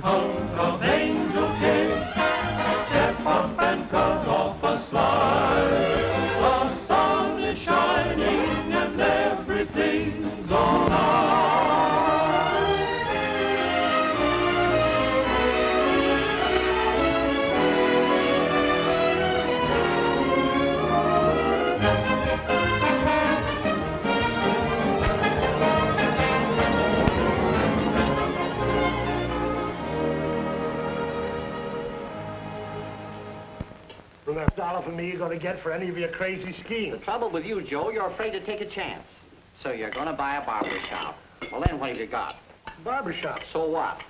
Uncle's angel cake. Step up and cut off a slice. The sun is shining and everything's alright. That dollar from me you're going to get for any of your crazy schemes. The trouble with you, Joe, you're afraid to take a chance. So you're going to buy a barber shop. Well, then what have you got? Barbershop. So what?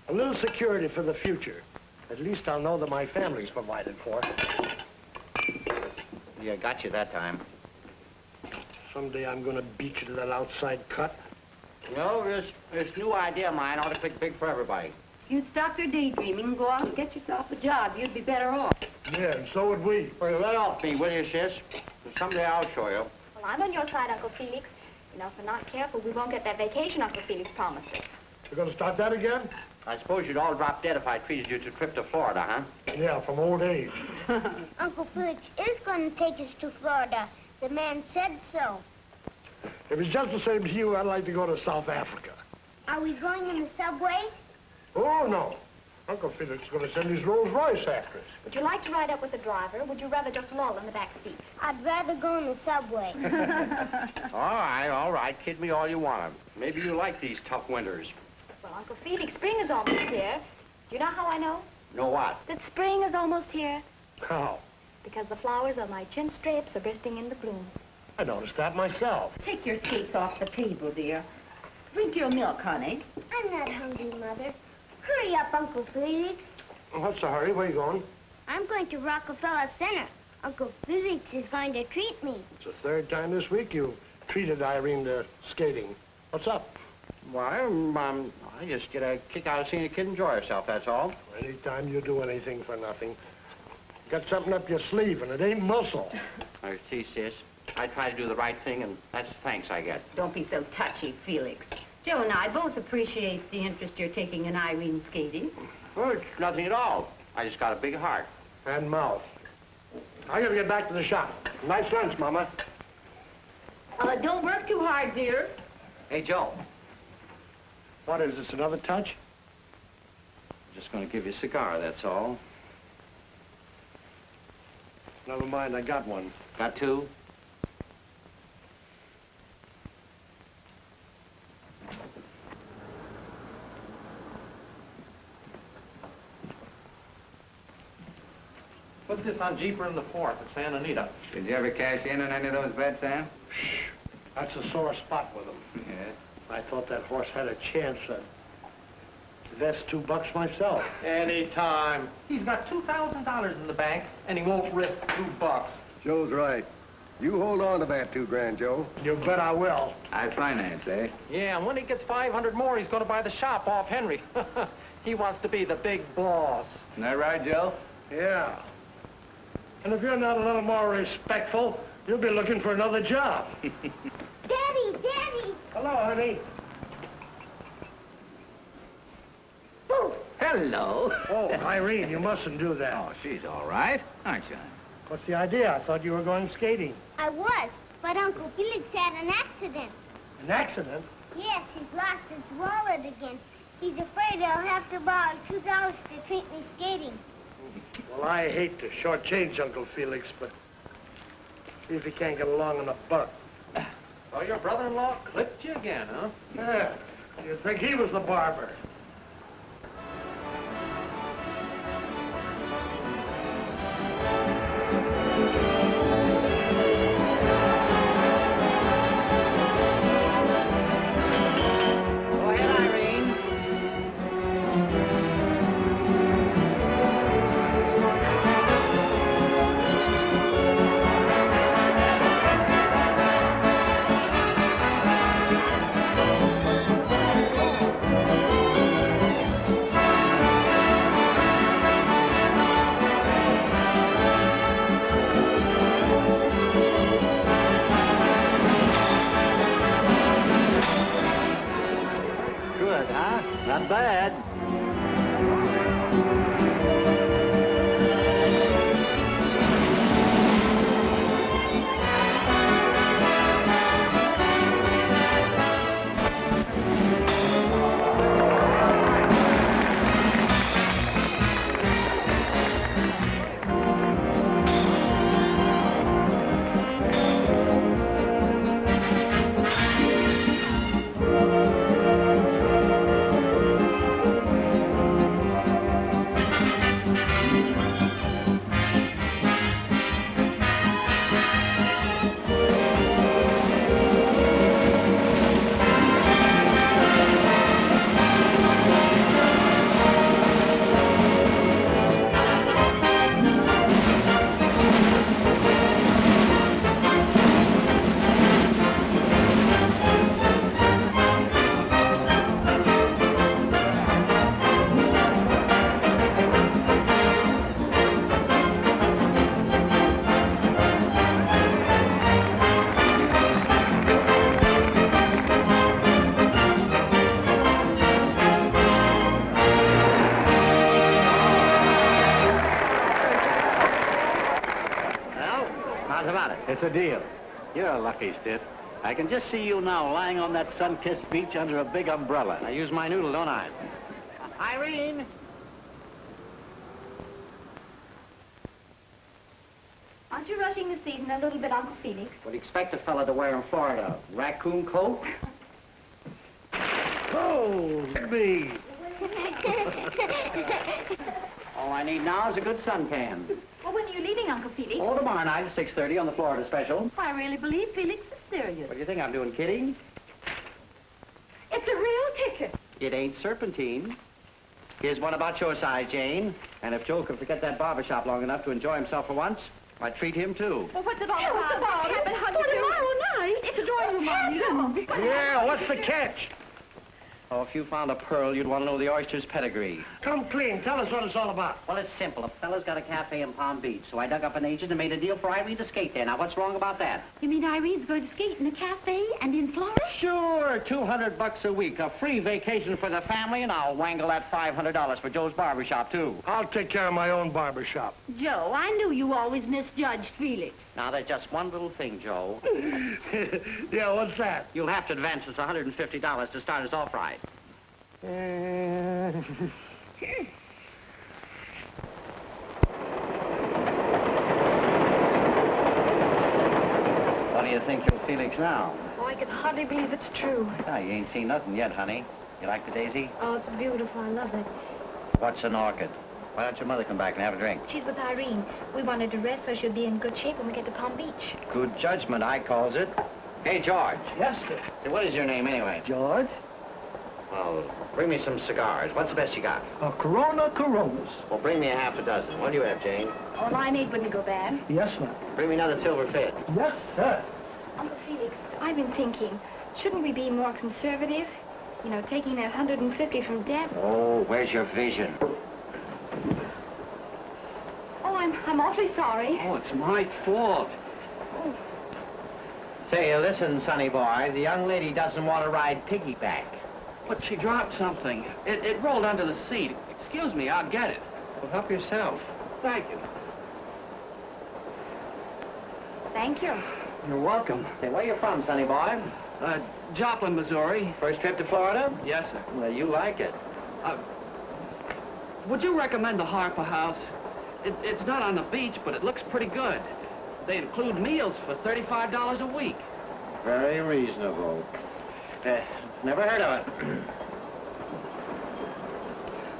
A little security for the future. At least I'll know that my family's provided for. Yeah, got you that time. Someday I'm going to beat you to that outside cut. You know, this new idea of mine ought to click big for everybody. If you'd stop your daydreaming and go out and get yourself a job, you'd be better off. Yeah, and so would we. Well, lay off me, will you, sis? Someday I'll show you. Well, I'm on your side, Uncle Felix. You know, if we're not careful, we won't get that vacation Uncle Felix promised us. You're going to start that again? I suppose you'd all drop dead if I treated you to a trip to Florida, huh? Yeah, from old age. Uncle Felix is going to take us to Florida. The man said so. If it's just the same to you, I'd like to go to South Africa. Are we going in the subway? Oh, no. Uncle Felix is going to send his Rolls Royce after us. Would you like to ride up with the driver, or would you rather just loll in the back seat? I'd rather go in the subway. All right. Kid me all you want. Maybe you like these tough winters. Well, Uncle Felix, spring is almost here. Do you know how I know? Know what? That spring is almost here. How? Because the flowers on my chin strapes are bursting into bloom. I noticed that myself. Take your skates off the table, dear. Drink your milk, honey. I'm not hungry, Mother. Hurry up, Uncle Felix. What's the hurry? Where are you going? I'm going to Rockefeller Center. Uncle Felix is going to treat me. It's the third time this week you treated Irene to skating. What's up? Why, I just get a kick out of seeing a kid enjoy herself, that's all. Anytime you do anything for nothing. Got something up your sleeve, and it ain't muscle. I see, sis. I try to do the right thing, and that's the thanks I get. Don't be so touchy, Felix. Joe and I both appreciate the interest you're taking in Irene skating. Well, it's nothing at all. I just got a big heart. And mouth. I gotta get back to the shop. Nice lunch, Mama. Don't work too hard, dear. Hey, Joe. What is this, another touch? I'm just going to give you a cigar, that's all. Never mind, I got one. Got two? Put this on Jeeper in the 4th at Santa Anita. Did you ever cash in on any of those bets, Sam? Shh. That's a sore spot with him. Yeah. I thought that horse had a chance. Invest $2 myself. Anytime. He's got $2,000 in the bank, and he won't risk $2. Joe's right. You hold on to that $2,000, Joe. You bet I will. I finance, eh? Yeah, and when he gets 500 more, he's going to buy the shop off Henry. He wants to be the big boss. Isn't that right, Joe? Yeah. And if you're not a little more respectful, you'll be looking for another job. Daddy, Daddy! Hello, honey. Boo! Hello. Oh, Irene, you mustn't do that. Oh, she's all right, aren't you? What's the idea? I thought you were going skating. I was, but Uncle Felix had an accident. An accident? Yes, he's lost his wallet again. He's afraid I'll have to borrow $2 to treat me skating. Well, I hate to shortchange Uncle Felix, but see if he can't get along on a buck. So your brother-in-law clipped you again, huh? Yeah. You'd think he was the barber. Go ahead, Irene. Good, huh? Not bad. How's about it? It's a deal. You're a lucky stiff. I can just see you now lying on that sun-kissed beach under a big umbrella. I use my noodle, don't I? Irene! Aren't you rushing the season a little bit, Uncle Felix? What do you expect a fella to wear in Florida? Raccoon coat? Oh, me. All I need now is a good suntan. Well, when are you leaving, Uncle Felix? Oh, tomorrow night at 6:30 on the Florida special. I really believe Felix is serious. What do you think I'm doing, kidding? It's a real ticket. It ain't serpentine. Here's one about your size, Jane. And if Joe could forget that barber shop long enough to enjoy himself for once, I'd treat him, too. Well, what's it all about? For tomorrow night. It's a drawing room, Yeah, what's the catch? Oh, if you found a pearl, you'd want to know the oyster's pedigree. Come clean. Tell us what it's all about. Well, it's simple. A fella's got a cafe in Palm Beach, so I dug up an agent and made a deal for Irene to skate there. Now, what's wrong about that? You mean Irene's going to skate in a cafe and in Florida? Sure, $200 a week, a free vacation for the family, and I'll wangle that $500 for Joe's barber shop, too. I'll take care of my own barber shop. Joe, I knew you always misjudged Felix. Now, there's just one little thing, Joe. Yeah, what's that? You'll have to advance us $150 to start us off right. What do you think of Felix now? Oh, I can hardly believe it's true. Ah, you ain't seen nothing yet, honey. You like the daisy? Oh, it's beautiful. I love it. What's an orchid? Why don't your mother come back and have a drink? She's with Irene. We wanted to rest so she'll be in good shape when we get to Palm Beach. Good judgment, I calls it. Hey, George. Yes, sir. Hey, what is your name, anyway? George? Well, bring me some cigars. What's the best you got? Coronas. Well, bring me a half a dozen. What do you have, Jane? Oh, limeade wouldn't go bad. Yes, ma'am. Bring me another silver fit. Yes, sir. Uncle Felix, I've been thinking, shouldn't we be more conservative? You know, taking that 150 from Deb. Oh, where's your vision? Oh, I'm awfully sorry. Oh, it's my fault. Say, listen, sonny boy, the young lady doesn't want to ride piggyback. But she dropped something. It rolled under the seat. Excuse me, I'll get it. Well, help yourself. Thank you. Thank you. You're welcome. Say, where you from, sonny boy? Joplin, Missouri. First trip to Florida? Yes, sir. Well, you like it. Would you recommend the Harper House? It's not on the beach, but it looks pretty good. They include meals for $35 a week. Very reasonable. Never heard of it.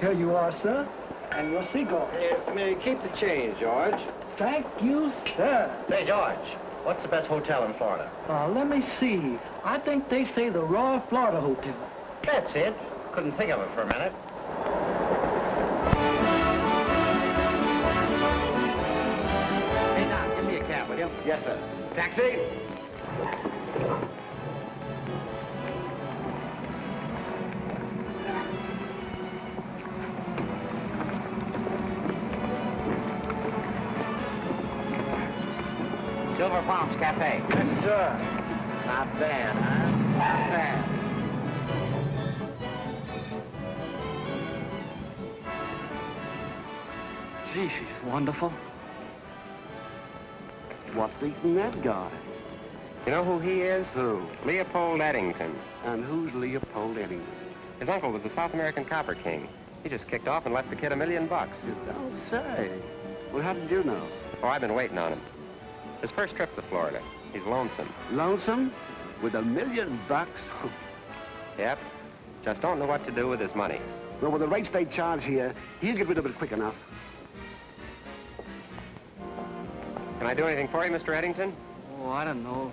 Here you are, sir. And your cigar. Yes, may keep the change, George. Thank you, sir. Say, George, what's the best hotel in Florida? Let me see. I think they say the Royal Florida Hotel. That's it. Couldn't think of it for a minute. Hey, Doc, give me a cab, will you? Yes, sir. Taxi? Silver Palms Cafe. Yes, sir. Not bad, huh? Not bad. Gee, she's wonderful. What's eating that guy? You know who he is? Who? Leopold Eddington. And who's Leopold Eddington? His uncle was a South American copper king. He just kicked off and left the kid $1 million. You don't say. Well, how did you know? Oh, I've been waiting on him. His first trip to Florida. He's lonesome. Lonesome? With $1 million? Yep. Just don't know what to do with his money. Well, with the rates they charge here, he'll get rid of it quick enough. Can I do anything for you, Mr. Eddington? Oh, I don't know.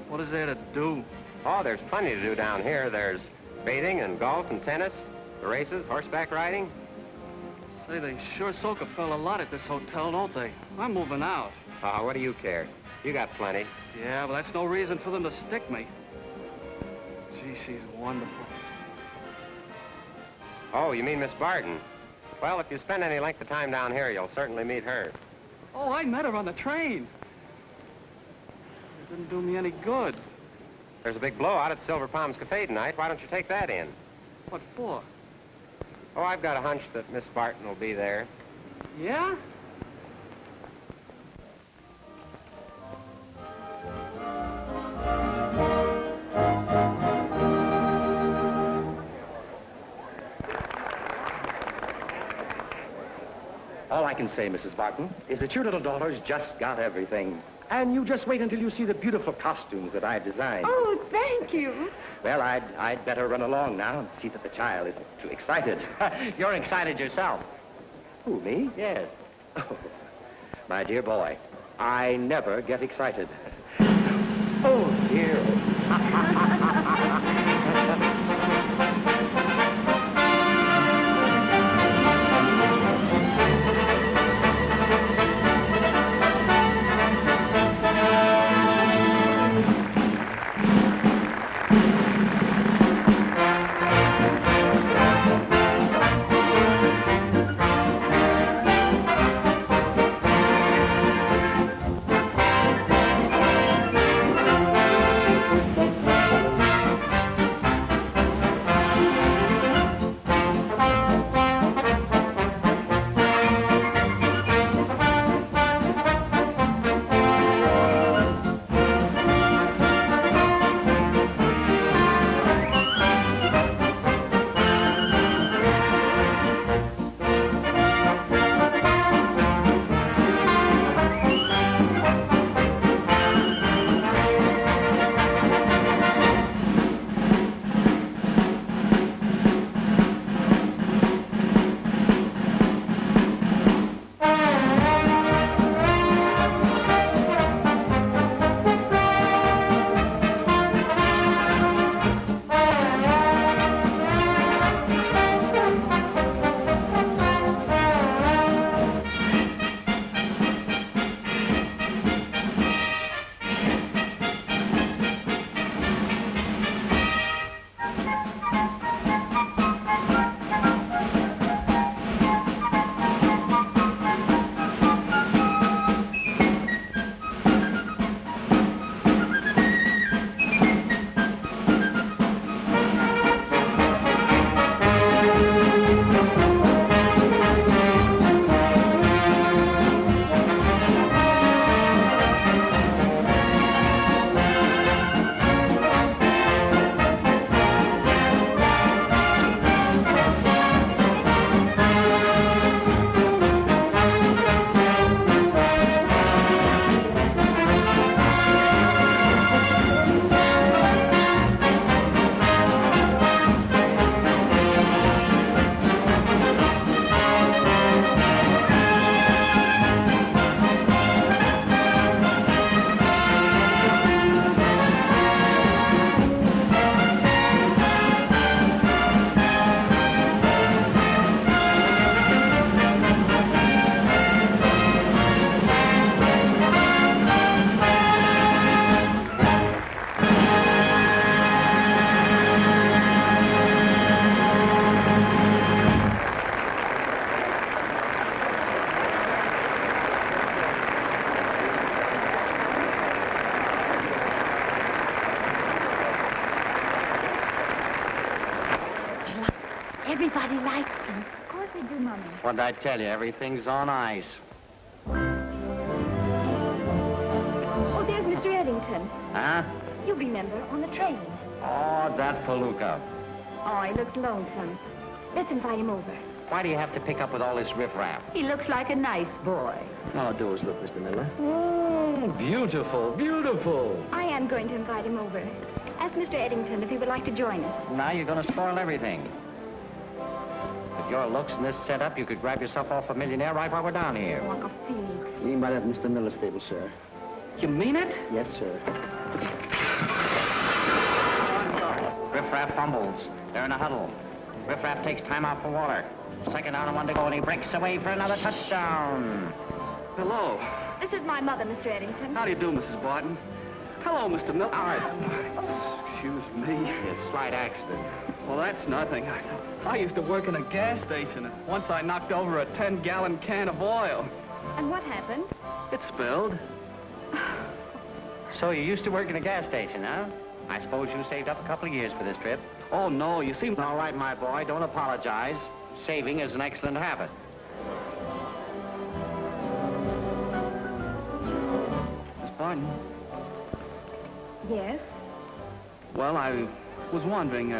What is there to do? Oh, there's plenty to do down here. There's bathing and golf and tennis, the races, horseback riding. Say, they sure soak a fella a lot at this hotel, don't they? I'm moving out. Oh, what do you care? You got plenty. Yeah, but that's no reason for them to stick me. Gee, she's wonderful. Oh, you mean Miss Barton? Well, if you spend any length of time down here, you'll certainly meet her. Oh, I met her on the train. It didn't do me any good. There's a big blowout at Silver Palms Cafe tonight. Why don't you take that in? What for? Oh, I've got a hunch that Miss Barton will be there. Yeah? All I can say, Mrs. Barton, is that your little daughter's just got everything. And you just wait until you see the beautiful costumes that I've designed. Oh, thank you. Well, I'd better run along now and see that the child isn't too excited. You're excited yourself. Who, me? Yes. Oh, my dear boy, I never get excited. Oh, dear. everybody likes them. Of course they do, Mummy. What'd I tell you? Everything's on ice. Oh, there's Mr. Eddington. Huh? You remember, on the train. Oh, that palooka. Oh, he looks lonesome. Let's invite him over. Why do you have to pick up with all this riffraff? He looks like a nice boy. Oh, do us look, Mr. Miller. Oh, beautiful, beautiful. I am going to invite him over. Ask Mr. Eddington if he would like to join us. Now you're going to spoil everything. With your looks and this setup, you could grab yourself off a millionaire right while we're down here. Oh, Uncle Felix. We might have Mr. Miller's stable, sir. You mean it? Yes, sir. Riffraff fumbles. They're in a huddle. Riffraff takes time out for water. Second down and one to go, and he breaks away for another touchdown. Hello. This is my mother, Mr. Eddington. How do you do, Mrs. Barton? Hello, Mr. Miller. Excuse me. It's a slight accident. Well, that's nothing. I used to work in a gas station, and once I knocked over a 10-gallon can of oil. And what happened? It spilled. So you used to work in a gas station, huh? I suppose you saved up a couple of years for this trip. Oh, no, you see... All right, my boy, don't apologize. Saving is an excellent habit. Miss Barton? Yes? Well, I was wondering,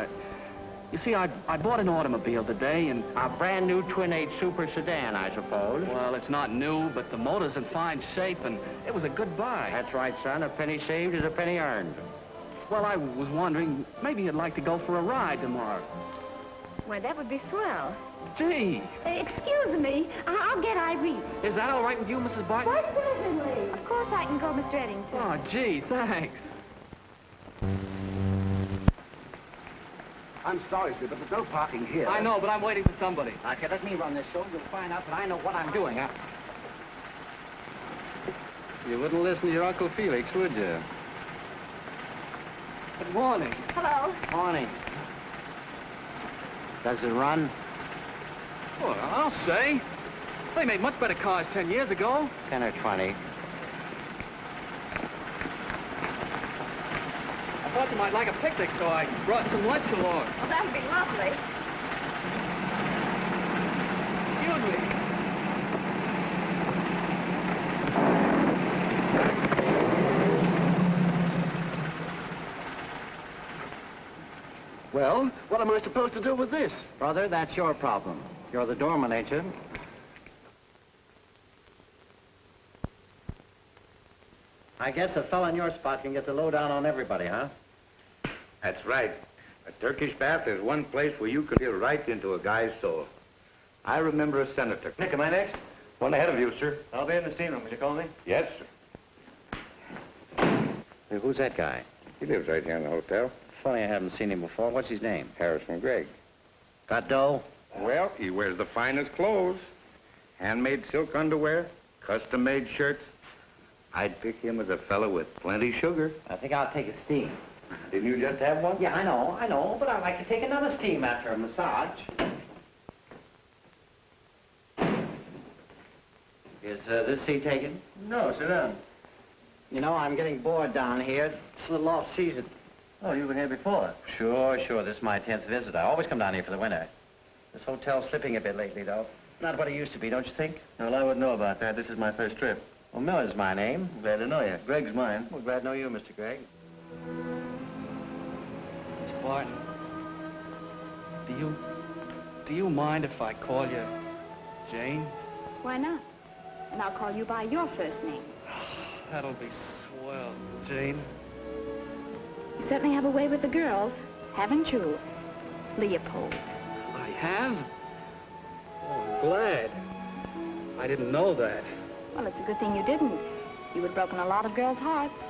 you see, I bought an automobile today, and... A brand new twin-eight super sedan, I suppose. Well, it's not new, but the motor's in fine shape, and it was a good buy. That's right, son. A penny saved is a penny earned. Well, I was wondering, maybe you'd like to go for a ride tomorrow. Well, that would be swell. Gee. Excuse me. I'll get Irene. Is that all right with you, Mrs. Barton? Why, certainly. Of course I can go, Mr. Eddington. Oh, gee, thanks. I'm sorry, sir, but there's no parking here. I know, but I'm waiting for somebody. Okay, let me run this show. You'll find out that I know what I'm doing, huh? You wouldn't listen to your Uncle Felix, would you? Good morning. Hello. Morning. Does it run? Well, I'll say. They made much better cars 10 years ago. 10 or 20. I thought you might like a picnic, so I brought some lunch along. Well, that would be lovely. Excuse me. Well, what am I supposed to do with this? Brother, that's your problem. You're the doorman, ain't you? I guess a fella in your spot can get the lowdown on everybody, huh? That's right. A Turkish bath is one place where you can feel right into a guy's soul. I remember a senator. Nick, am I next? One ahead of you, sir. I'll be in the steam room. Will you call me? Yes, sir. Hey, who's that guy? He lives right here in the hotel. Funny I haven't seen him before. What's his name? Harrison Gregg. Got dough? Well, he wears the finest clothes. Handmade silk underwear, custom-made shirts. I'd pick him as a fellow with plenty sugar. I think I'll take a steam. Didn't you just have one? Yeah, I know, but I'd like to take another steam after a massage. Is this seat taken? No, sit down. You know, I'm getting bored down here. It's a little off-season. Oh, you've been here before. Sure. This is my 10th visit. I always come down here for the winter. This hotel's slipping a bit lately, though. Not what it used to be, don't you think? Well, I wouldn't know about that. This is my first trip. Well, Miller's my name. Glad to know you. Greg's mine. Well, glad to know you, Mr. Gregg. Miss Barton, do you mind if I call you Jane? Why not? And I'll call you by your first name. That'll be swell, Jane. You certainly have a way with the girls, haven't you, Leopold? I have? Oh, I'm glad. I didn't know that. Well, it's a good thing you didn't. You would have broken a lot of girls' hearts.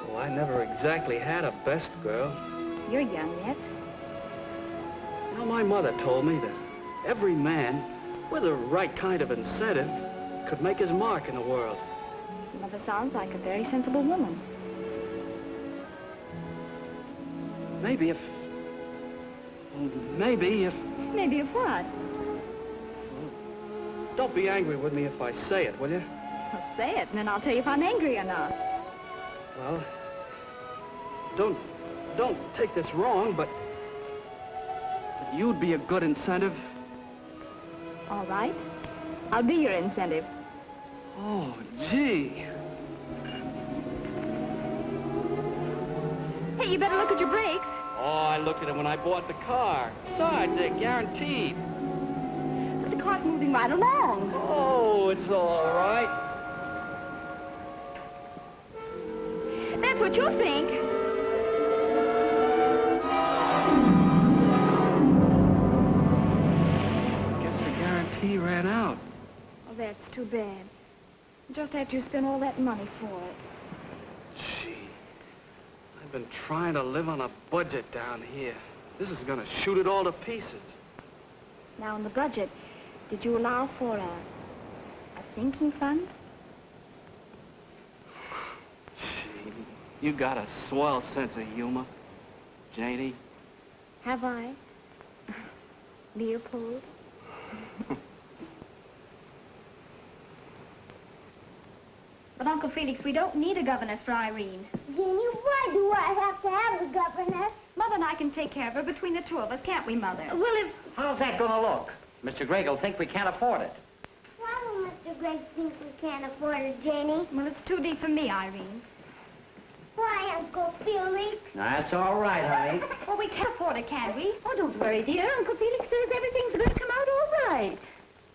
Well, I never exactly had a best girl. You're young yet. You know, my mother told me that every man, with the right kind of incentive, could make his mark in the world. Your mother sounds like a very sensible woman. Maybe if... Maybe if what? Don't be angry with me if I say it, will you? Well, say it, and then I'll tell you if I'm angry or not. Well, don't take this wrong, but you'd be a good incentive. All right. I'll be your incentive. Oh, gee. Hey, you better look at your brakes. Oh, I looked at them when I bought the car. Besides, they're guaranteed. But the car's moving right along. Oh, it's all right. That's what you think. Guess the guarantee ran out. Oh, that's too bad. Just after you spent all that money for it. Gee, I've been trying to live on a budget down here. This is gonna shoot it all to pieces. Now, in the budget, did you allow for a sinking fund? Gee, you got a swell sense of humor, Janie. Have I? Leopold? But, Uncle Felix, we don't need a governess for Irene. Jenny, why do I have to have a governess? Mother and I can take care of her between the two of us, can't we, Mother? Well, if... How's that going to look? Mr. Gregg will think we can't afford it. Why will Mr. Gregg think we can't afford it, Jenny? Well, it's too deep for me, Irene. Why, Uncle Felix? That's all right, honey. Well, we can't afford it, can we? Oh, don't worry, dear. Uncle Felix says everything's going to come out all right.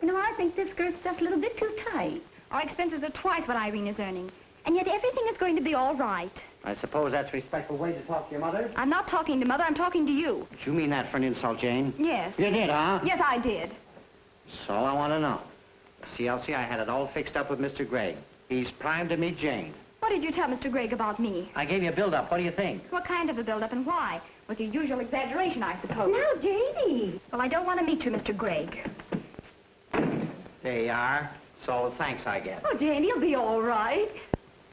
You know, I think this skirt's just a little bit too tight. Our expenses are twice what Irene is earning. And yet everything is going to be all right. I suppose that's a respectful way to talk to your mother? I'm not talking to Mother, I'm talking to you. Did you mean that for an insult, Jane? Yes. You did, huh? Yes, I did. So I want to know. See, Elsie, I had it all fixed up with Mr. Gregg. He's primed to meet Jane. What did you tell Mr. Gregg about me? I gave you a build-up. What do you think? What kind of a build-up and why? With your usual exaggeration, I suppose. Now, Janie. Well, I don't want to meet you, Mr. Gregg. There you are. So thanks, I guess. Oh, Janie, you'll be all right.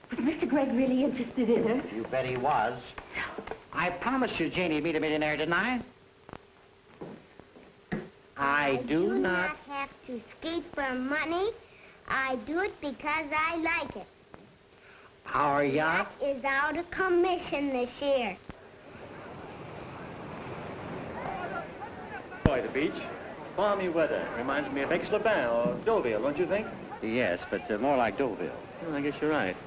Was Mr. Gregg really interested in her? You bet he was. I promised you Janie would meet a millionaire, didn't I? I do not have to skate for money. I do it because I like it. Our yacht? Is out of commission this year. Boy, the beach. Balmy weather. Reminds me of Aix-les-Bains or Deauville, don't you think? Yes, but more like Deauville. Well, I guess you're right.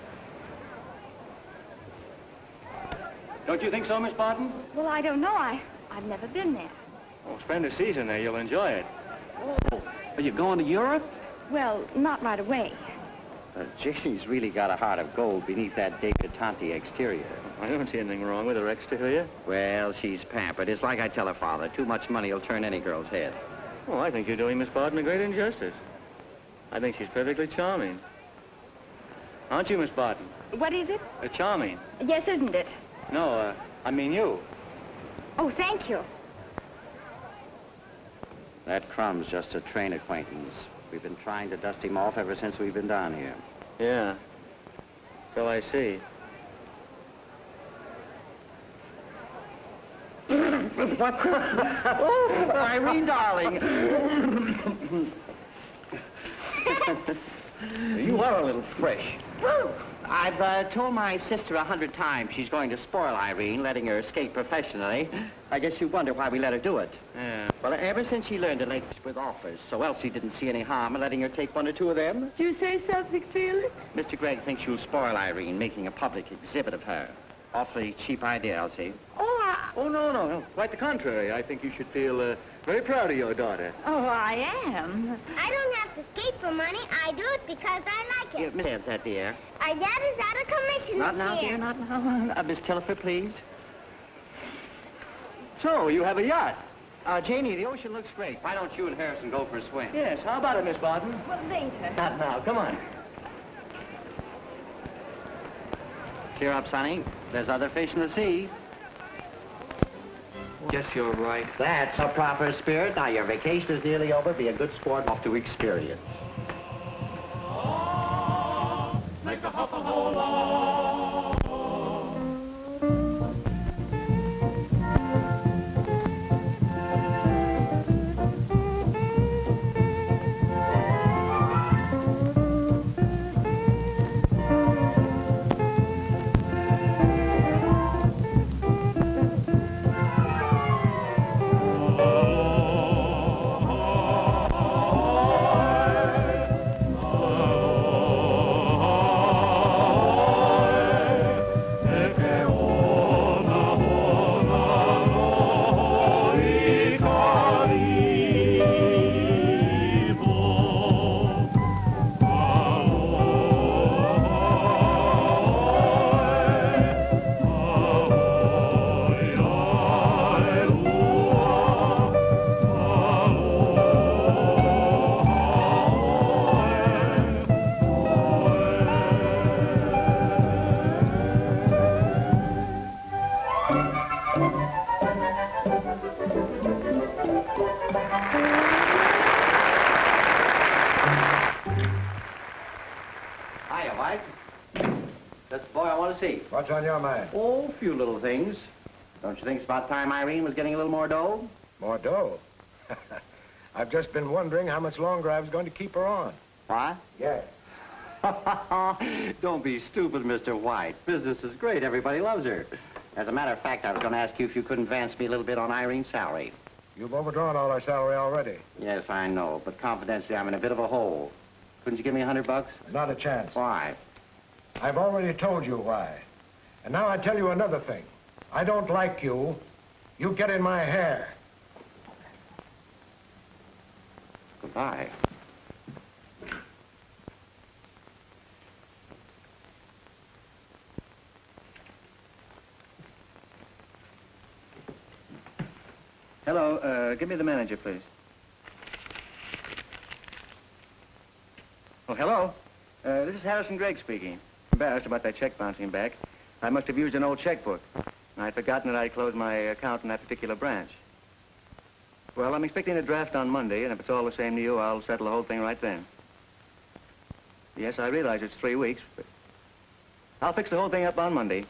Don't you think so, Miss Barton? Well, I don't know. I've never been there. Oh, spend a season there. You'll enjoy it. Oh, are you going to Europe? Well, not right away. Janie's really got a heart of gold beneath that debutante exterior. I don't see anything wrong with her exterior. Well, she's pampered. It's like I tell her father. Too much money will turn any girl's head. Oh, I think you're doing Miss Barton a great injustice. I think she's perfectly charming. Aren't you, Miss Barton? What is it? Charming. Yes, isn't it? No, I mean you. Oh, thank you. That Crumb's just a train acquaintance. We've been trying to dust him off ever since we've been down here. Yeah. So I see. What? Oh, Irene, darling. You are a little fresh. I've told my sister 100 times she's going to spoil Irene, letting her skate professionally. I guess you wonder why we let her do it. Yeah. Well, ever since she learned to late with offers, so Elsie didn't see any harm in letting her take one or two of them. Do you say something, Felix? Mr. Gregg thinks you'll spoil Irene, making a public exhibit of her. Awfully cheap idea, Elsie. Oh, no. Quite the contrary. I think you should feel very proud of your daughter. Oh, I am. I don't have to skate for money. I do it because I like it. Miss Ann's that, dear. Our dad is out of commission Not this now, year. dear, not now. Miss Tilliford, please. So, you have a yacht? Janie, the ocean looks great. Why don't you and Harrison go for a swim? Yes. How about it, Miss Barton? Well, later. Not now. Come on. Cheer up, Sonny. There's other fish in the sea. Guess you're right. That's a proper spirit. Now, your vacation is nearly over. Be a good sport off to experience. Make a hop and hold on. Oh. What's on your mind? Oh, a few little things. Don't you think it's about time Irene was getting a little more dough? More dough? I've just been wondering how much longer I was going to keep her on. What? Yes. Don't be stupid, Mr. White. Business is great. Everybody loves her. As a matter of fact, I was going to ask you if you couldn't advance me a little bit on Irene's salary. You've overdrawn all our salary already. Yes, I know, but confidentially, I'm in a bit of a hole. Couldn't you give me $100? Not a chance. Why? I've already told you why. And now I tell you another thing. I don't like you. You get in my hair. Goodbye. Hello, give me the manager, please. Oh, hello. This is Harrison Gregg speaking. Embarrassed about that check bouncing back. I must have used an old checkbook. I'd forgotten that I'd closed my account in that particular branch. Well, I'm expecting a draft on Monday, and if it's all the same to you, I'll settle the whole thing right then. Yes, I realize it's 3 weeks, but I'll fix the whole thing up on Monday.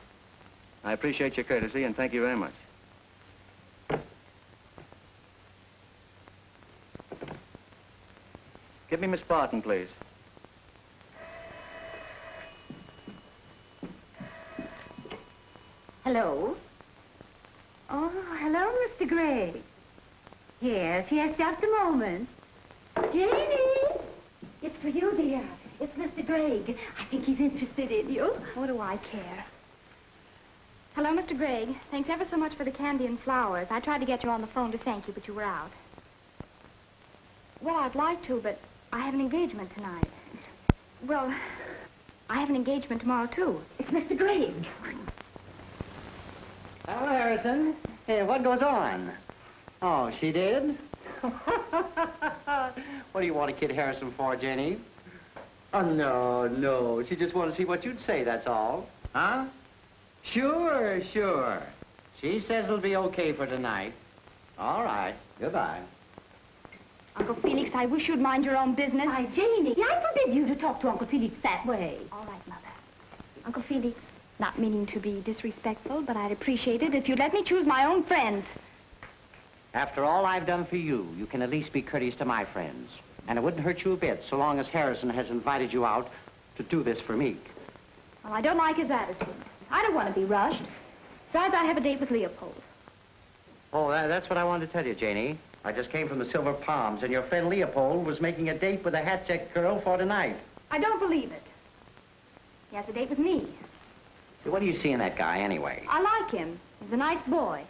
I appreciate your courtesy, and thank you very much. Give me Miss Barton, please. Hello? Oh, hello, Mr. Gray. Yes, just a moment. Janie! It's for you, dear. It's Mr. Gregg. I think he's interested in you. What do I care? Hello, Mr. Gregg. Thanks ever so much for the candy and flowers. I tried to get you on the phone to thank you, but you were out. Well, I'd like to, but I have an engagement tonight. Well, I have an engagement tomorrow, too. It's Mr. Gregg. Hello, Harrison. Hey, what goes on? Oh, she did? What do you want to kid Harrison for, Jenny? Oh, no. She just wanted to see what you'd say, that's all. Huh? Sure. She says it'll be okay for tonight. All right. Goodbye. Uncle Felix, I wish you'd mind your own business. Why, Janie, I forbid you to talk to Uncle Felix that way. All right, Mother. Uncle Felix, not meaning to be disrespectful, but I'd appreciate it if you'd let me choose my own friends. After all I've done for you, you can at least be courteous to my friends. And it wouldn't hurt you a bit, so long as Harrison has invited you out to do this for me. Well, I don't like his attitude. I don't want to be rushed. Besides, I have a date with Leopold. Oh, that's what I wanted to tell you, Janie. I just came from the Silver Palms, and your friend Leopold was making a date with a hat-checked girl for tonight. I don't believe it. He has a date with me. What do you see in that guy, anyway? I like him. He's a nice boy.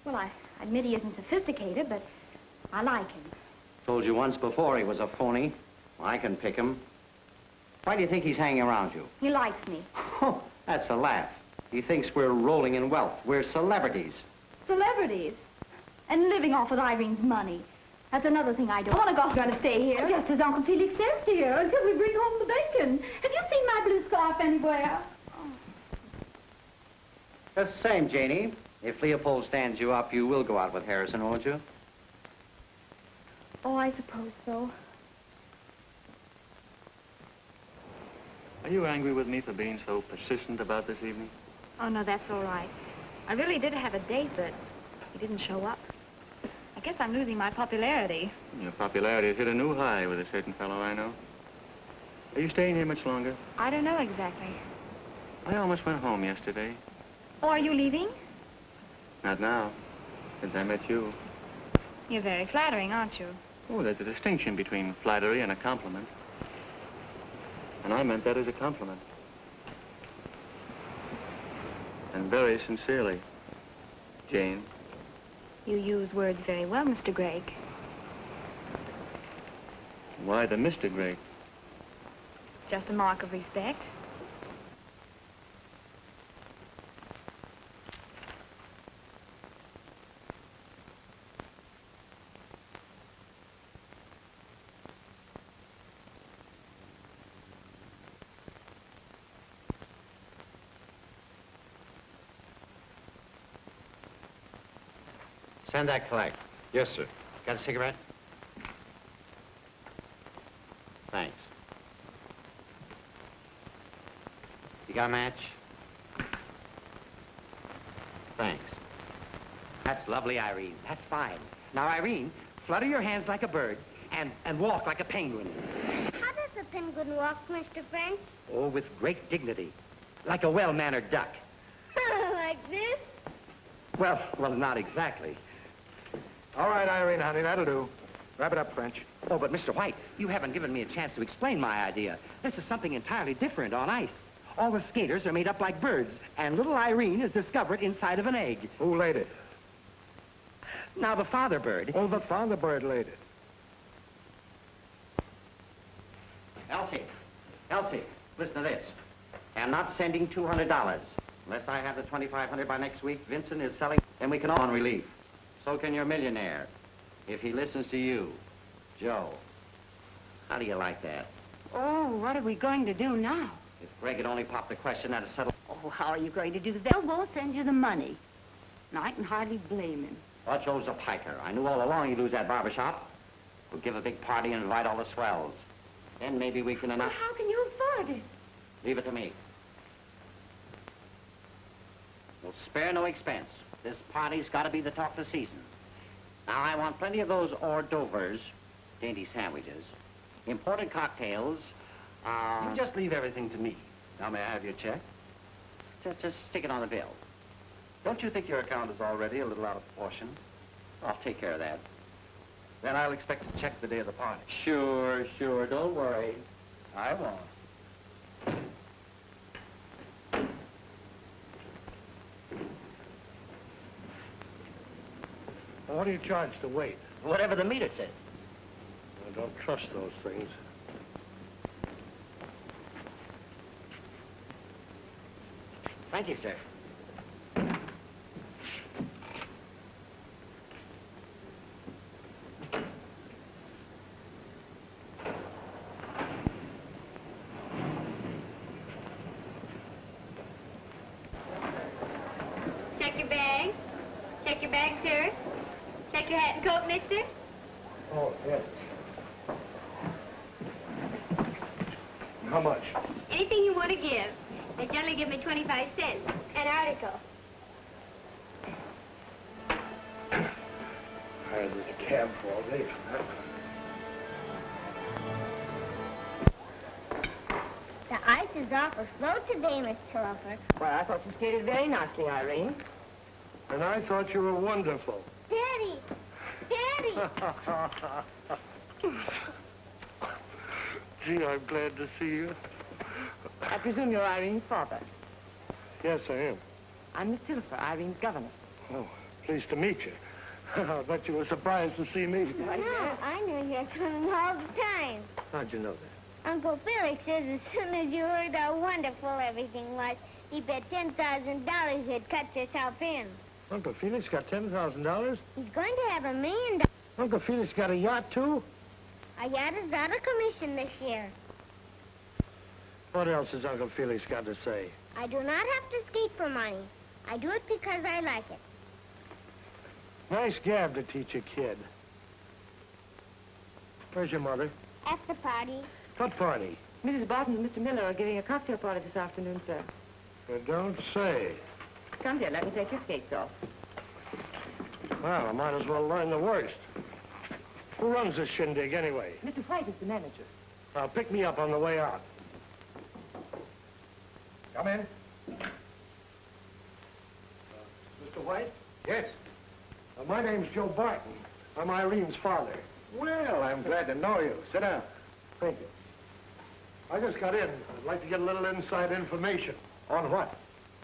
Well, I admit he isn't sophisticated, but I like him. Told you once before he was a phony. I can pick him. Why do you think he's hanging around you? He likes me. Oh, that's a laugh. He thinks we're rolling in wealth. We're celebrities. Celebrities? And living off of Irene's money. That's another thing I don't want to go. I'm going to stay here. Just as Uncle Felix says, dear, until we bring home the bacon. Have you seen my blue scarf anywhere? Just the same, Janie. If Leopold stands you up, you will go out with Harrison, won't you? Oh, I suppose so. Are you angry with me for being so persistent about this evening? Oh, no, that's all right. I really did have a date, but he didn't show up. I guess I'm losing my popularity. Your popularity has hit a new high with a certain fellow I know. Are you staying here much longer? I don't know exactly. I almost went home yesterday. Oh, are you leaving? Not now, since I met you. You're very flattering, aren't you? Oh, there's a distinction between flattery and a compliment. And I meant that as a compliment. And very sincerely, Jane. You use words very well, Mr. Gregg. Why the Mr. Gregg? Just a mark of respect. Send that collect. Yes, sir. Got a cigarette? Thanks. You got a match? Thanks. That's lovely, Irene. That's fine. Now, Irene, flutter your hands like a bird and walk like a penguin. How does a penguin walk, Mr. French? Oh, with great dignity, like a well-mannered duck. Like this? Well, not exactly. All right, Irene, honey, that'll do. Wrap it up, French. Oh, but Mr. White, you haven't given me a chance to explain my idea. This is something entirely different on ice. All the skaters are made up like birds, and little Irene is discovered inside of an egg. Who laid it? Now, the father bird... Oh, the father bird laid it. Elsie, listen to this. I'm not sending $200. Unless I have the $2,500 by next week, Vincent is selling, then we can all on relief. So can your millionaire, if he listens to you, Joe. How do you like that? Oh, what are we going to do now? If Greg had only popped the question, that'd settle... Oh, how are you going to do that? They'll both send you the money. And I can hardly blame him. Well, Joe's a piker. I knew all along he'd lose that barbershop. We'll give a big party and invite all the swells. Then maybe we can Well, how can you afford it? Leave it to me. We'll spare no expense. This party's got to be the talk of the season. Now, I want plenty of those hors d'oeuvres, dainty sandwiches, imported cocktails. You just leave everything to me. Now, may I have your check? Just stick it on the bill. Don't you think your account is already a little out of proportion? I'll take care of that. Then I'll expect a check the day of the party. Sure. Don't worry. I won't. What do you charge to wait? Whatever the meter says. I don't trust those things. Thank you, sir. Check your bag. Check your bag, sir. Check your hat and coat, mister. Oh, yes. How much? Anything you want to give. They generally give me 25 cents. An article. I was a cab for all day for that. The ice is awful slow today, Miss Tillifer. Well, I thought you skated very nicely, Irene. And I thought you were wonderful. Daddy! Daddy! Gee, I'm glad to see you. I presume you're Irene's father. Yes, I am. I'm Miss Tillifer, Irene's governess. Oh, pleased to meet you. I bet you were surprised to see me. No, I knew you were coming all the time. How'd you know that? Uncle Felix says as soon as you heard how wonderful everything was, he bet $10,000 you'd cut yourself in. Uncle Felix got $10,000? He's going to have $1 million. Uncle Felix got a yacht, too? Our yacht is out of commission this year. What else has Uncle Felix got to say? I do not have to skate for money. I do it because I like it. Nice gab to teach a kid. Where's your mother? At the party. What party? Mrs. Barton and Mr. Miller are giving a cocktail party this afternoon, sir. You don't say. Come, dear, let me take your skates off. Well, I might as well learn the worst. Who runs this shindig, anyway? Mr. White is the manager. Now, pick me up on the way out. Come in. Mr. White? Yes? My name's Joe Barton. I'm Irene's father. Well, I'm glad to know you. Sit down. Thank you. I just got in. I'd like to get a little inside information. On what?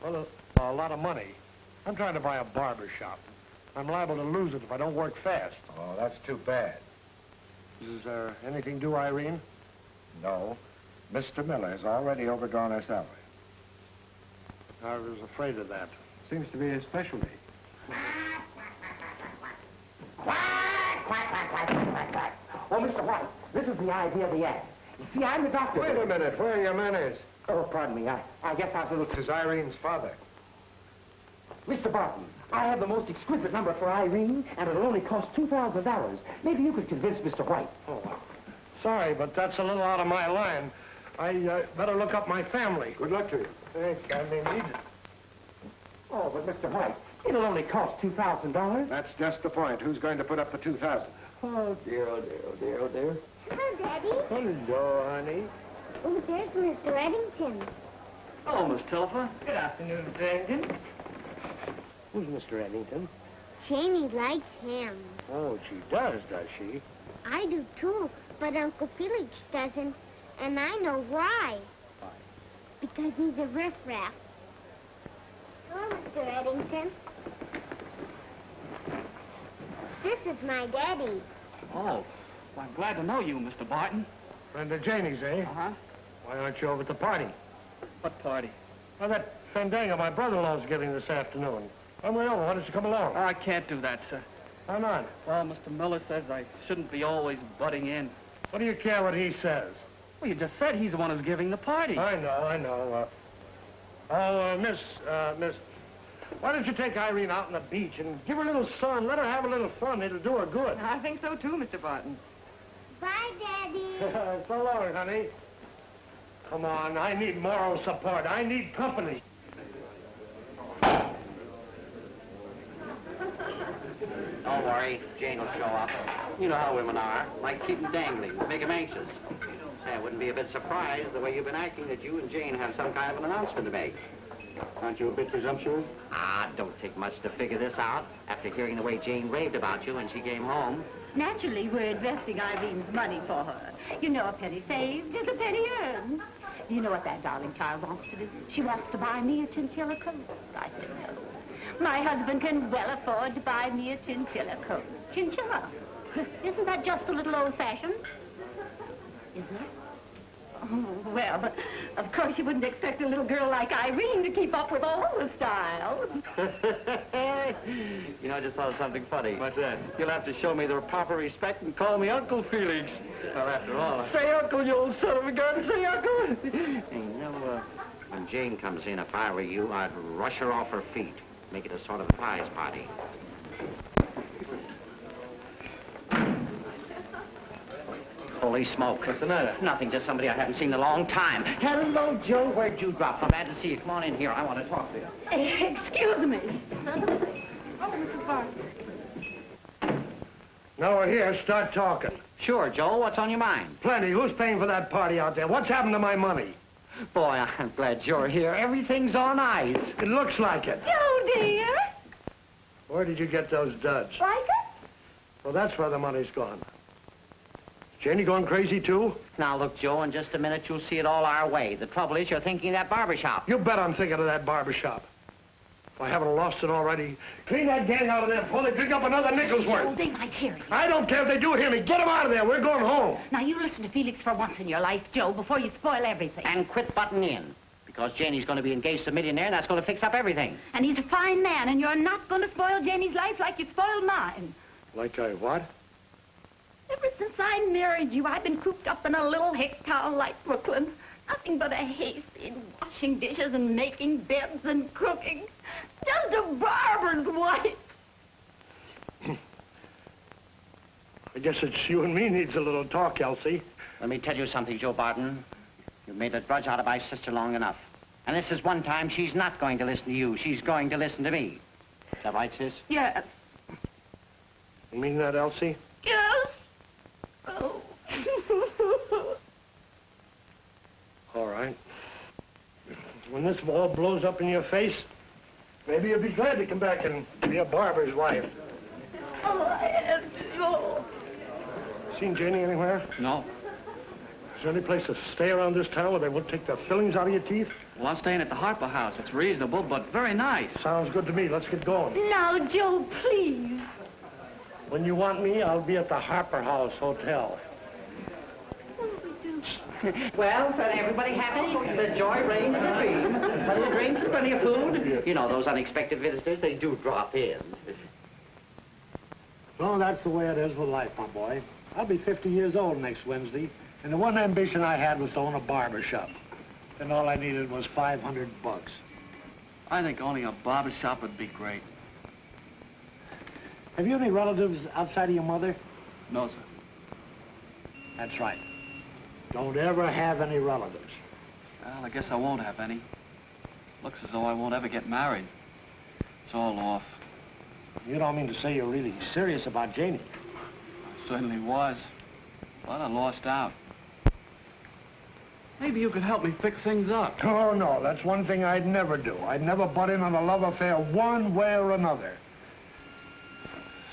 Well, a lot of money. I'm trying to buy a barber shop. I'm liable to lose it if I don't work fast. Oh, that's too bad. Is there anything due, Irene? No. Mr. Miller has already overdrawn her salary. I was afraid of that. Seems to be his specialty. Oh, Mr. White, this is the idea of the ad. You see, I'm the doctor. Wait a minute. Where are your manners? Oh, pardon me. I guess I was a little... This is Irene's father. Mr. Barton, I have the most exquisite number for Irene, and it'll only cost $2,000. Maybe you could convince Mr. White. Oh, sorry, but that's a little out of my line. I better look up my family. Good luck to you. Thank you. I may need it. Oh, but Mr. White, It'll only cost $2,000. That's just the point. Who's going to put up the 2,000? Oh, dear, oh, dear, oh, dear, oh, dear. Hello, Daddy. Hello, honey. Oh, there's Mr. Eddington. Oh, Miss Tillifer. Good afternoon, Jenkins. Who's Mr. Eddington? Janie likes him. Oh, she does she? I do, too, but Uncle Felix doesn't, and I know why. Why? Because he's a riffraff. Hello, Mr. Eddington. This is my daddy. Oh, well, I'm glad to know you, Mr. Barton. Friend of Janie's, eh? Uh-huh. Why aren't you over at the party? What party? Well, that fandango my brother-in-law's giving this afternoon. On the way over, why don't you come along? Oh, I can't do that, sir. Why not? Well, Mr. Miller says I shouldn't be always butting in. What do you care what he says? Well, you just said he's the one who's giving the party. I know. Miss, why don't you take Irene out on the beach and give her a little sun, let her have a little fun. It'll do her good. I think so, too, Mr. Barton. Bye, Daddy. So long, honey. Come on, I need moral support. I need company. Don't worry, Jane will show up. You know how women are. Like keep them dangling, make them anxious. Say, I wouldn't be a bit surprised the way you've been acting that you and Jane have some kind of an announcement to make. Aren't you a bit presumptuous? Ah, don't take much to figure this out. After hearing the way Jane raved about you when she came home. Naturally, we're investing Irene's money for her. You know, a penny saved is a penny earned. You know what that darling child wants to do? She wants to buy me a chinchilla coat. I said no. My husband can well afford to buy me a chinchilla coat. Chinchilla. Isn't that just a little old-fashioned? Isn't it? Oh, well, of course you wouldn't expect a little girl like Irene to keep up with all the styles. You know, I just thought of something funny. What's that? You'll have to show me the proper respect and call me Uncle Felix. Well, after all, Say Uncle, you old son of a gun. Say Uncle. Hey, you know, when Jane comes in, if I were you, I'd rush her off her feet. Make it a sort of prize party. Holy smoke. What's the matter? Nothing, just somebody I haven't seen in a long time. Hello, Joe. Where'd you drop from? Glad to see you. Come on in here. I want to talk to you. Excuse me. Oh, Mrs. Barton. Now we're here, start talking. Sure, Joe. What's on your mind? Plenty. Who's paying for that party out there? What's happened to my money? Boy, I'm glad you're here. Everything's on ice. It looks like it. Joe, dear. Where did you get those duds? Like it? Well, that's where the money's gone. Janie gone crazy, too? Now, look, Joe, in just a minute, you'll see it all our way. The trouble is you're thinking of that barber shop. You bet I'm thinking of that barber shop. If I haven't lost it already, clean that gang out of there before they pick up another nickel's Oh, worth. they might hear you. I don't care if they do hear me. Get them out of there. We're going home. Now, you listen to Felix for once in your life, Joe, before you spoil everything. And quit butting in. Because Janie's going to be engaged to a millionaire, and that's going to fix up everything. And he's a fine man, and you're not going to spoil Janie's life like you spoiled mine. Like I what? Ever since I married you, I've been cooped up in a little hick town like Brooklyn. Nothing but a haste in washing dishes and making beds and cooking. Just a barber's wife. I guess it's you and me needs a little talk, Elsie. Let me tell you something, Joe Barton. You've made a drudge out of my sister long enough. And this is one time she's not going to listen to you. She's going to listen to me. Is that right, sis? Yes. You mean that, Elsie? Yes. Oh. All right. When this all blows up in your face, maybe you'll be glad to come back and be a barber's wife. Oh, I have to go. Seen Janie anywhere? No. Is there any place to stay around this town where they won't take the fillings out of your teeth? Well, I'm staying at the Harper House. It's reasonable, but very nice. Sounds good to me. Let's get going. Now, Joe, please. When you want me, I'll be at the Harper House Hotel. Well, everybody happy? The joy reigns supreme. Plenty of drinks, plenty of food. You know, those unexpected visitors, they do drop in. No, that's the way it is with life, my boy. I'll be 50 years old next Wednesday, and the one ambition I had was to own a barber shop. And all I needed was $500. I think owning a barber shop would be great. Have you any relatives outside of your mother? No, sir. That's right. Don't ever have any relatives. Well, I guess I won't have any. Looks as though I won't ever get married. It's all off. You don't mean to say you're really serious about Janie? I certainly was. But I lost out. Maybe you could help me fix things up. Oh, no, that's one thing I'd never do. I'd never butt in on a love affair one way or another.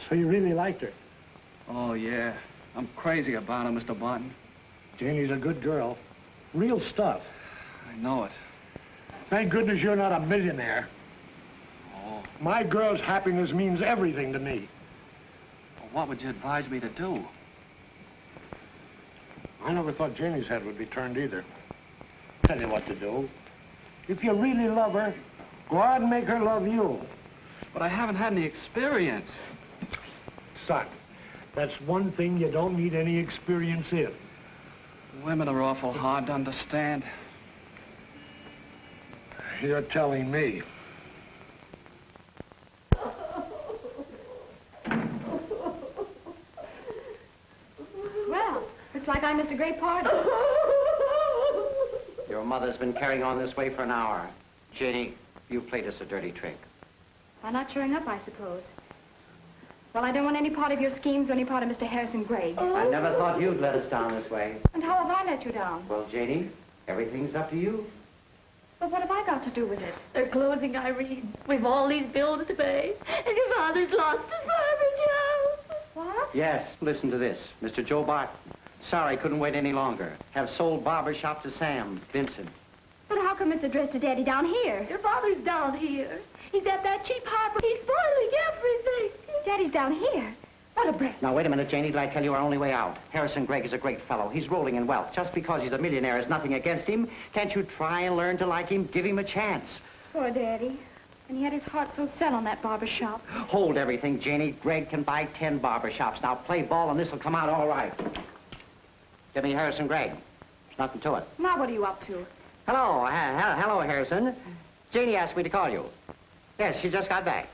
So you really liked her? Oh, yeah. I'm crazy about her, Mr. Barton. Janie's a good girl. Real stuff. I know it. Thank goodness you're not a millionaire. Oh. My girl's happiness means everything to me. Well, what would you advise me to do? I never thought Janie's head would be turned either. Tell you what to do. If you really love her, go out and make her love you. But I haven't had any experience. Son, that's one thing you don't need any experience in. Women are awful hard to understand. You're telling me. Well, looks like I missed a great party. Your mother's been carrying on this way for an hour. Janie, you played us a dirty trick. By not showing up, I suppose. Well, I don't want any part of your schemes or any part of Mr. Harrison Gregg. I never thought you'd let us down this way. And how have I let you down? Well, Janie, everything's up to you. But what have I got to do with it? They're closing, Irene. We've all these bills to pay. And your father's lost his barber job. What? Yes, listen to this. Mr. Joe Barton. Sorry, couldn't wait any longer. Have sold barber shop to Sam, Vincent. But how come it's addressed to Daddy down here? Your father's down here. He's at that cheap Harper. He's spoiling everything. Daddy's down here. What a break. Now, wait a minute, Janie. Did I tell you our only way out? Harrison Gregg is a great fellow. He's rolling in wealth. Just because he's a millionaire is nothing against him. Can't you try and learn to like him? Give him a chance. Poor Daddy. And he had his heart so set on that barber shop. Hold everything, Janie. Gregg can buy 10 barber shops. Now, play ball and this'll come out all right. Give me Harrison Gregg. There's nothing to it. Now what are you up to? Hello. Hello, Harrison. Janie asked me to call you. Yes, she just got back.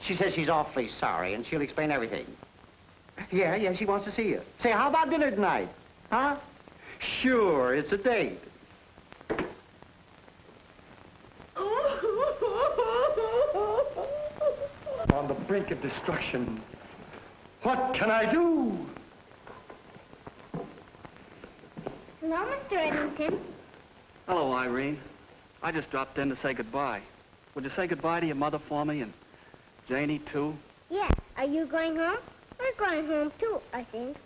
She says she's awfully sorry, and she'll explain everything. Yeah, she wants to see you. Say, how about dinner tonight? Huh? Sure, it's a date. On the brink of destruction. What can I do? Hello, Mr. Eddington. Hello, Irene. I just dropped in to say goodbye. Would you say goodbye to your mother for me and Janie, too? Yes. Are you going home? We're going home, too, I think.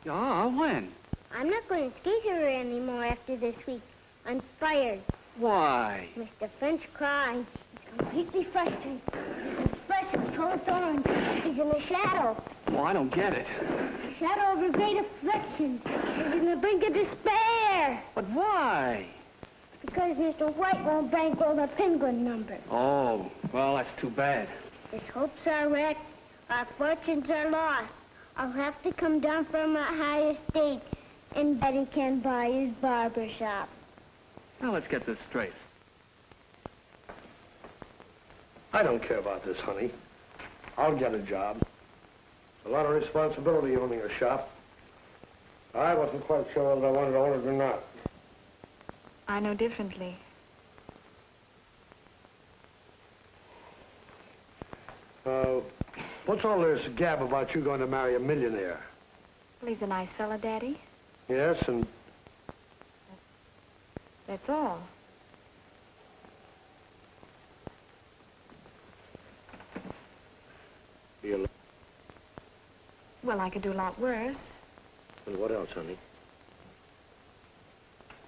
Yeah, when? I'm not going to skate here anymore after this week. I'm fired. Why? Mr. French cries. He's completely frustrated. His expression's full of thorns. He's in the shadow. Oh, I don't get it. The shadow of a great affliction. He's in the brink of despair. But why? Because Mr. White won't bankroll the penguin number. Oh, well, that's too bad. His hopes are wrecked. Our fortunes are lost. I'll have to come down from my high estate, and Daddy can buy his barber shop. Now, let's get this straight. I don't care about this, honey. I'll get a job. A lot of responsibility owning a shop. I wasn't quite sure whether I wanted to own it or not. I know differently. What's all this gab about you going to marry a millionaire? Well, he's a nice fella, Daddy. Yes, and... That's all. You... Well, I could do a lot worse. And what else, honey?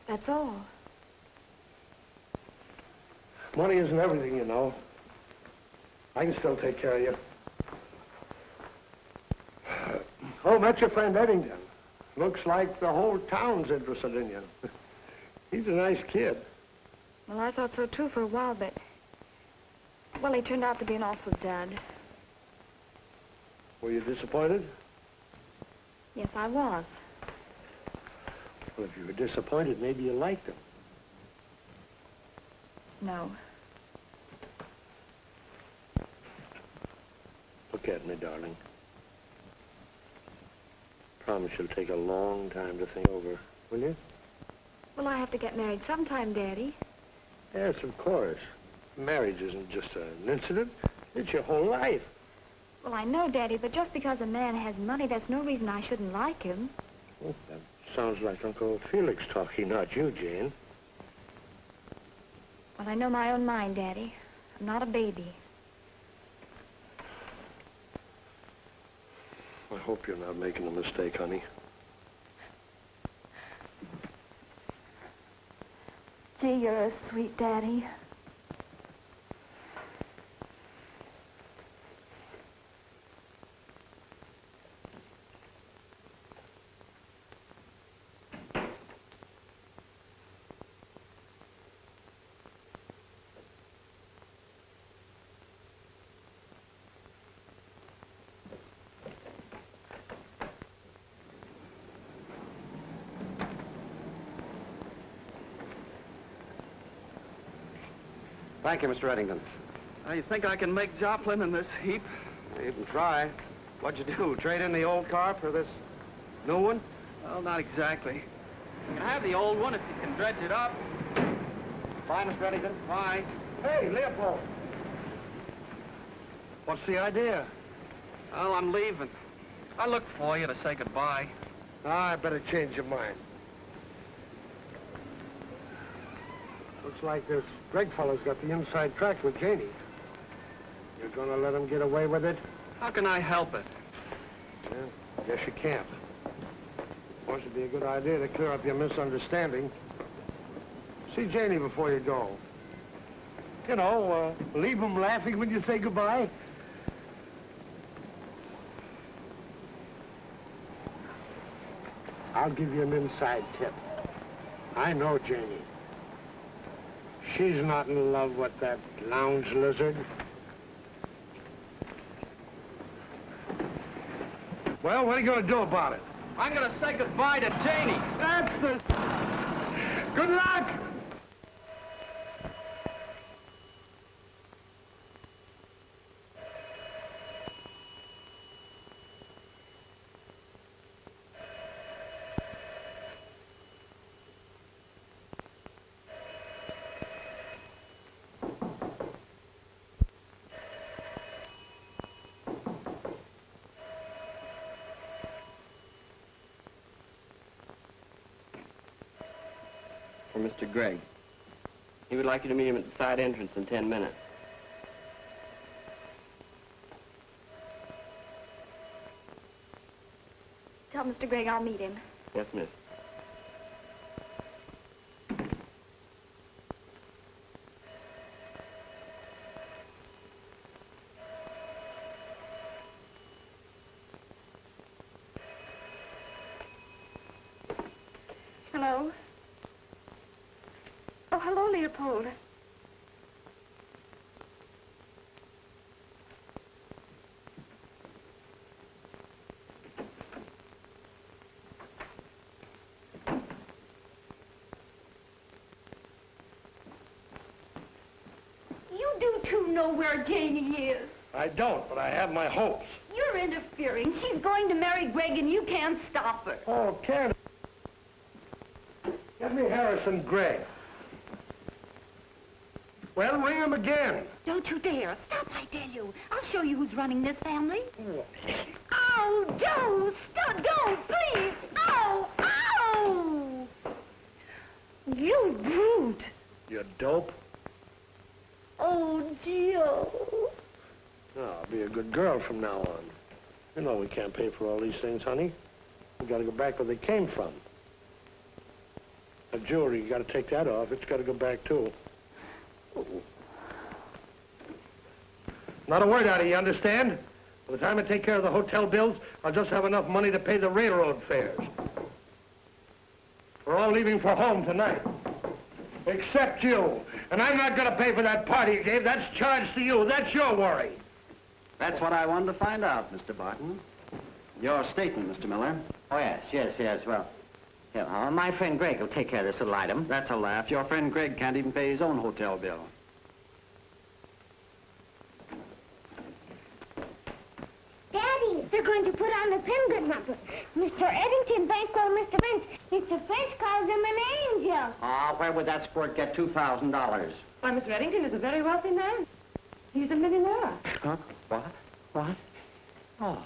That's all. Money isn't everything, you know. I can still take care of you. Oh, met your friend Eddington. Looks like the whole town's interested in you. He's a nice kid. Well, I thought so, too, for a while, but... Well, he turned out to be an awful dud. Were you disappointed? Yes, I was. Well, if you were disappointed, maybe you liked him. No. Look at me, darling. Promise you'll take a long time to think over, will you? Well, I have to get married sometime, Daddy. Yes, of course. Marriage isn't just an incident. It's your whole life. Well, I know, Daddy, but just because a man has money, that's no reason I shouldn't like him. Oh, that sounds like Uncle Felix talking, not you, Jane. Well, I know my own mind, Daddy. I'm not a baby. I hope you're not making a mistake, honey. Gee, you're a sweet daddy. Thank you, Mr. Eddington. You think I can make Joplin in this heap? You can try. What'd you do, trade in the old car for this new one? Well, not exactly. You can have the old one if you can dredge it up. Bye, Mr. Eddington. Bye. Hey, Leopold. What's the idea? Well, I'm leaving. I looked for you to say goodbye. I better change your mind. Looks like this Greg fellow's got the inside track with Janie. You're gonna let him get away with it? How can I help it? Yeah, guess you can't. Of course, it'd be a good idea to clear up your misunderstanding. See Janie before you go. You know, leave him laughing when you say goodbye. I'll give you an inside tip. I know Janie. She's not in love with that lounge lizard. Well, what are you going to do about it? I'm going to say goodbye to Janie. That's the... Good luck! For Mr. Gregg. He would like you to meet him at the side entrance in 10 minutes. Tell Mr. Gregg I'll meet him. Yes, miss. Hello? Oh, hello, Leopold. You do, too, know where Janie is. I don't, but I have my hopes. You're interfering. She's going to marry Greg, and you can't stop her. Oh, can't. Get me Harrison Gregg. Well, ring him again. Don't you dare. Stop, I tell you. I'll show you who's running this family. Oh, don't. Stop. Don't, please. Oh, ow. You brute. You dope. Oh, Gio. Oh, I'll be a good girl from now on. You know we can't pay for all these things, honey. We gotta go back where they came from. The jewelry, you gotta take that off. It's gotta go back, too. Not a word out of you, understand? By the time I take care of the hotel bills, I'll just have enough money to pay the railroad fares. We're all leaving for home tonight. Except you. And I'm not gonna pay for that party you gave. That's charged to you. That's your worry. That's what I wanted to find out, Mr. Barton. Your statement, Mr. Miller. Oh, yes. Well, yeah, my friend Greg will take care of this little item. That's a laugh. Your friend Greg can't even pay his own hotel bill. Daddy, they're going to put on the penguin number. Mr. Eddington thanks old Mr. French. Mr. French calls him an angel. Ah, where would that sport get $2,000? Why, Mr. Eddington is a very wealthy man. He's a millionaire. Huh? What? Oh.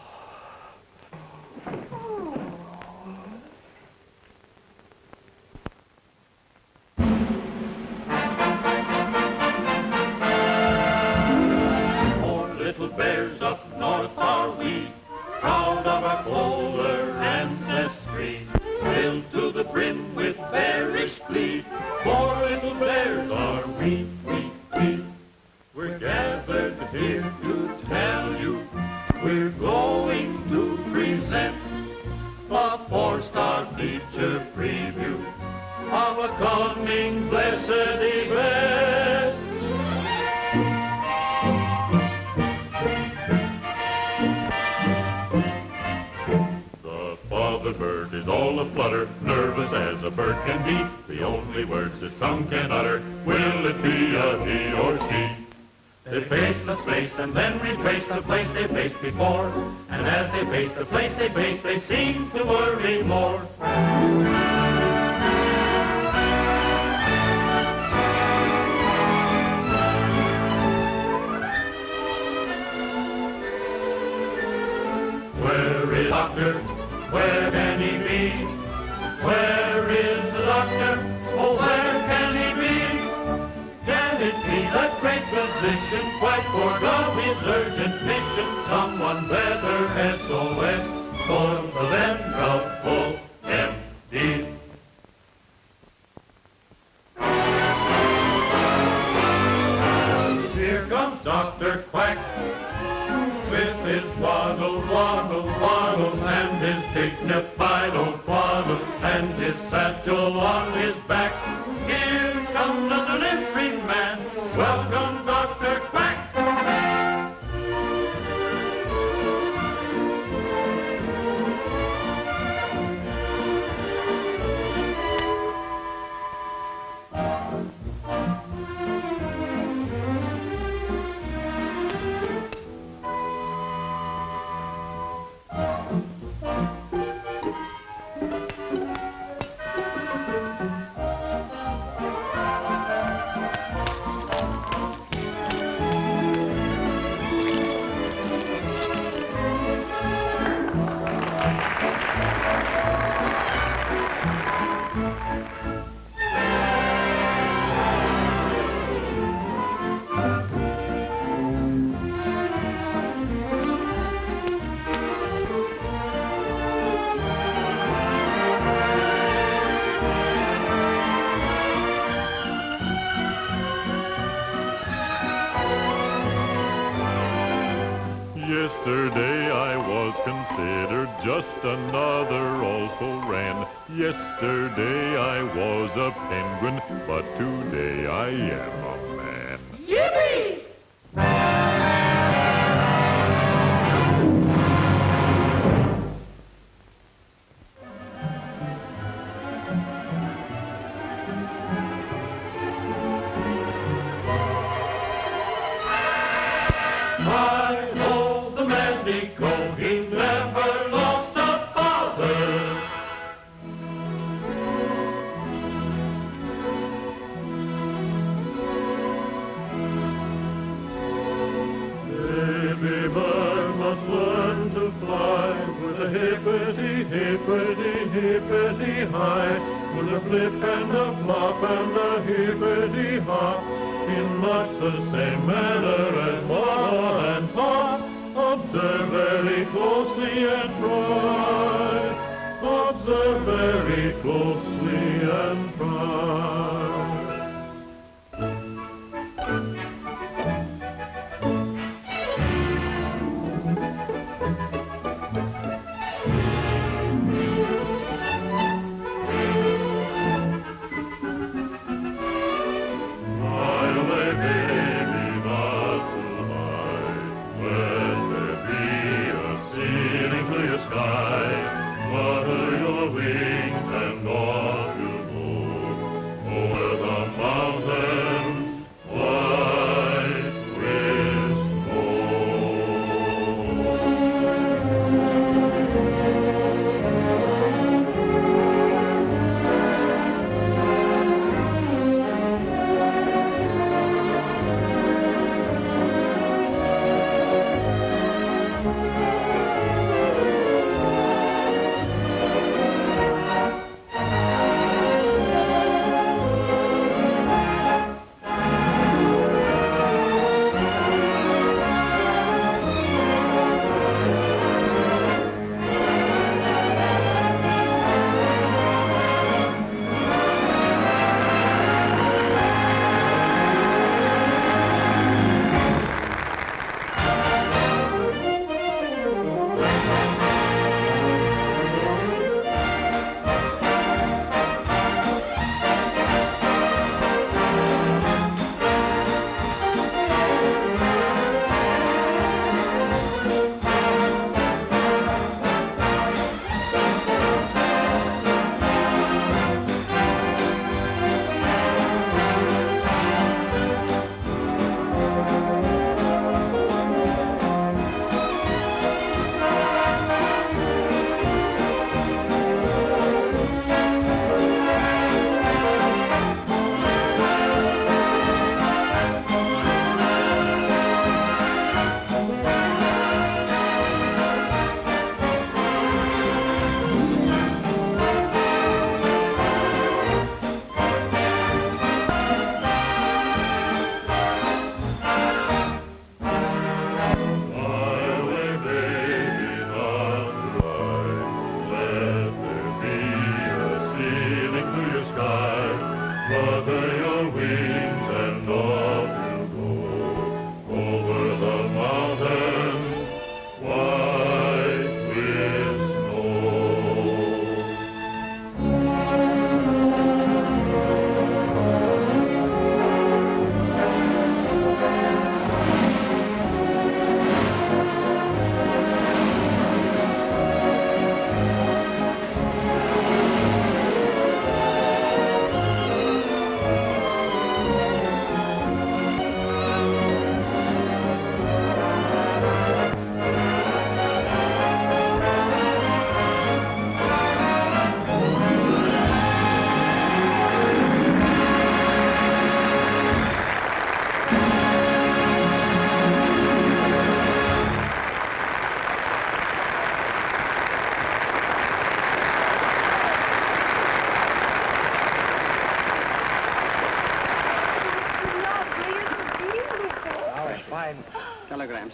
Four little bears up north are we, proud of our polar ancestry, filled to the brim with bearish glee. 4 little bears are we. We're gathered here to tell you we're going to present a 4-star feature preview of a coming blessed event. The father bird is all aflutter, nervous as a bird can be. The only words his tongue can utter, will it be a he or she? They face the space and then retrace the place they faced before. And as they face the place they face, they seem to worry more. Where is the doctor? Where can he be? Where is the doctor? Oh, where can he be? Can it be that great physician quite forgot his urgent mission? Someone better SOS for the venerable MD. Here comes Dr. Quack with his waddle, waddle, waddle, and his dignified old twaddle, and his satchel on his back. Here comes the delivery man. Welcome, Dr. Quack. Yesterday I was considered just another also ran. Yesterday I was a penguin, but today I am a man. Yippee! He never lost a father. Baby bird must learn to fly with a hippity, hippity, hippity high, with a flip and a flop and a hippity hop, in much the same manner as Mama and Pop. Observe very closely and try. Observe very closely and try. While a baby not too high, ceiling to your sky, flutter your wings and go.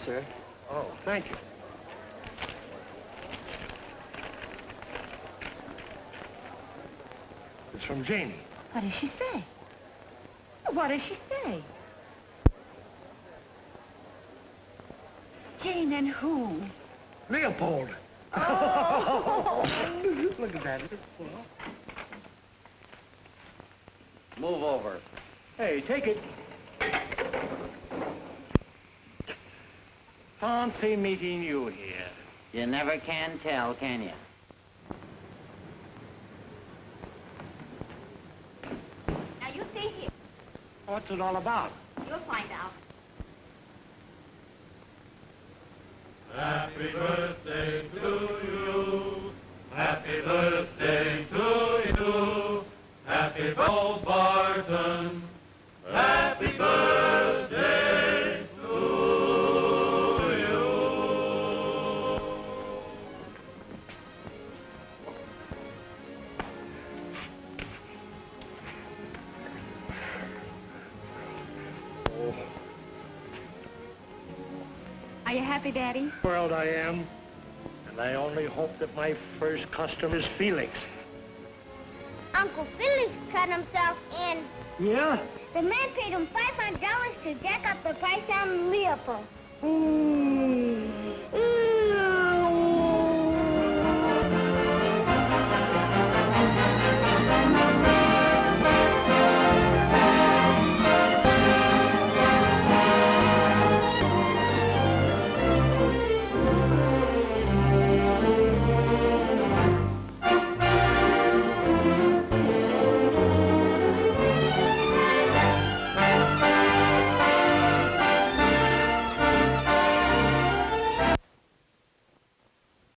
sir. Oh, thank you. It's from Janie. What does she say? What does she say? Jane and who? Leopold. Oh. Look at that. Move over. Hey, take it. Fancy meeting you here. You never can tell, can you? Now, you stay here. What's it all about? You'll find out. Happy birthday to you. Happy birthday to you. Happy Bo Barton. Happy birthday to you. Are you happy, Daddy? World I am. And I only hope that my first customer's Felix. Uncle Felix cut himself in. Yeah? The man paid him $500 to jack up the price on Leopold.